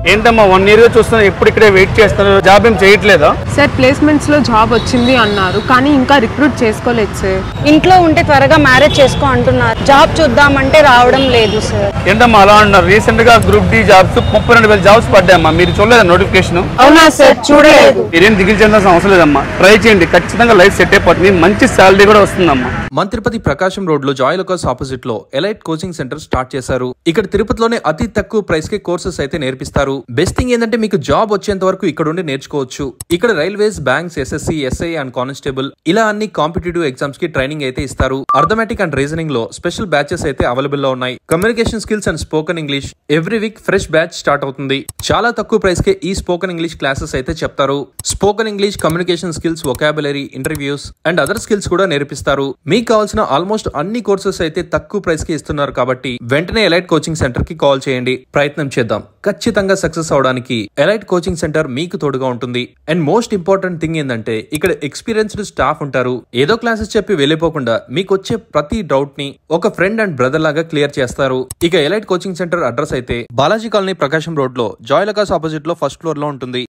ఏంటమ్మా 1 year చూస్తున్నా ఎప్పుడు ఇక్కడే వెయిట్ చేస్తారు, జాబ్ ఏం చేయట్లేదా? సార్ ప్లేస్మెంట్స్ లో జాబ్ వచ్చింది అన్నారు కానీ ఇంకా రిక్రూట్ చేసుకోలేదు సార్. ఇంట్లో ఉంటే త్వరగా మ్యారేజ్ చేసుకో అంటున్నారు, జాబ్ చూద్దామంటే రావడం లేదు సార్. ఏంటమ్మా అలా అంటున్నారు? రీసెంట్ గా గ్రూప్ డి జాబ్స్ 32,000 జాబ్స్ పడ్డాయమ్మా, మీరు చూడలేదా నోటిఫికేషన్? అవునా సార్, చూడలేదు. మీరేం దిగులు చెందాల్సిన అవసరం లేదమ్మా, ట్రై చేయండి, ఖచ్చితంగా లైఫ్ సెట్ అయిపోతుంది, మంచి శాలరీ కూడా వస్తుందమ్మా. మంత్రిపతి ప్రకాశం రోడ్ లో జాయ్లుకాస్ ఆపోజిట్ లో ఎలైట్ కోచింగ్ సెంటర్ స్టార్ట్ చేశారు. ఇక్కడ తిరుపతిలోనే అతి తక్కువ ప్రైస్ కి కోర్సెస్ అయితే నేర్పిస్తారు. బెస్ట్ థింగ్ ఏంటంటే మీకు జాబ్ వచ్చేంత వరకు ఇక్కడ ఉండి నేర్చుకోవచ్చు. ఇక్కడ railways, banks, SSC, SI and constable ఇలా అన్ని కాంపిటేటివ్ ఎగ్జామ్స్ కి ట్రైనింగ్ అయితే ఇస్తారు. అర్థమెటిక్ అండ్ రీజనింగ్ లో స్పెషల్ బ్యాచెస్ అయితే అవైలబుల్ లో ఉన్నాయి. Communication skills and spoken English every week fresh batch start అవుతుంది. చాలా తక్కువ ప్రైస్ కే ఈ స్పోకెన్ ఇంగ్లీష్ క్లాసెస్ అయితే చెప్తారు. Spoken English, communication skills, vocabulary, interviews and other skills కూడా నేర్పిస్తారు. మీకు కావాల్సిన ఆల్మోస్ట్ అన్ని కోర్సెస్ అయితే తక్కువ ప్రైస్ కి ఇస్తున్నారు కాబట్టి వెంటనే ఎలైట్ కోచింగ్ సెంటర్ కి కాల్ చేయండి. ప్రయత్నం చేద్దాం, ఖచ్చితంగా సక్సెస్ అవడానికి ఎలైట్ కోచింగ్ సెంటర్ మీకు తోడుగా ఉంటుంది. అండ్ మోస్ట్ ఇంపార్టెంట్ థింగ్ ఏంటంటే ఇక్కడ ఎక్స్పీరియన్స్డ్ స్టాఫ్ ఉంటారు. ఏదో క్లాసెస్ చెప్పి వెళ్ళిపోకుండా మీకు వచ్చే ప్రతి డౌట్ ని ఒక ఫ్రెండ్ అండ్ బ్రదర్ లాగా క్లియర్ చేస్తారు. ఇక ఎలైట్ కోచింగ్ సెంటర్ అడ్రస్ అయితే బాలాజీ కాలనీ, ప్రకాశం రోడ్ లో జాయ్లుకాస్ ఆపోజిట్ లో ఫస్ట్ ఫ్లోర్ లో ఉంటుంది.